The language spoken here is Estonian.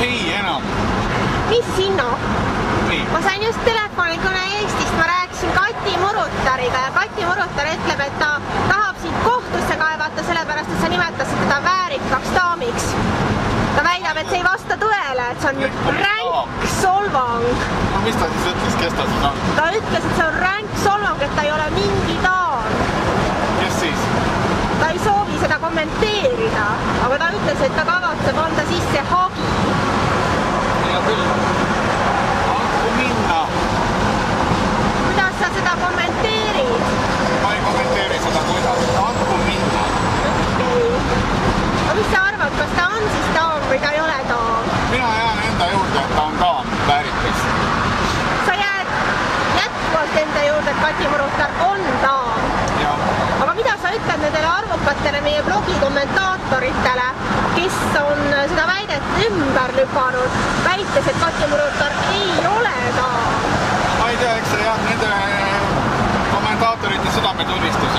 Ei enam. Mis sina? Nii. Ma sain just telefonikõne Eestist, ma rääkisin Kati Murutariga ja Kati Murutar ütleb, et ta tahab sind kohtusse kaevata, sellepärast, et sa nimetasid teda väärikaks daamiks. Ta väidab, et see ei vasta tõele, et see on ränk solvang. No mis ta siis ütles, kes ta siis on? Ta ütles, et see on ränk solvang, et ta ei ole mingi daam. Kes siis? Ta ei soovi seda kommenteerida, aga ta ütles, et ta kavatseb anda sisse hagi. Hea küll. Andku minna. Kuidas sa seda kommenteerid? Ma ei kommenteeri seda kuidas. Andku minna. Okei. Aga mis sa arvad, kas ta on siis daam või ta ei ole daam? Mina jään enda juurde, et ta on daam, väärikas. Sa jääd jätkuvalt enda juurde, et Kati Murutar on daam. Ja. Aga mida sa ütled nendele arvukatele meie blogi kommentaatoritele, kes on seda väidet ümber lükanud, väites, et Kati Murutar ei ole daam? Ma ei tea, eks see jah, nende kommentaatorite südametunnistus.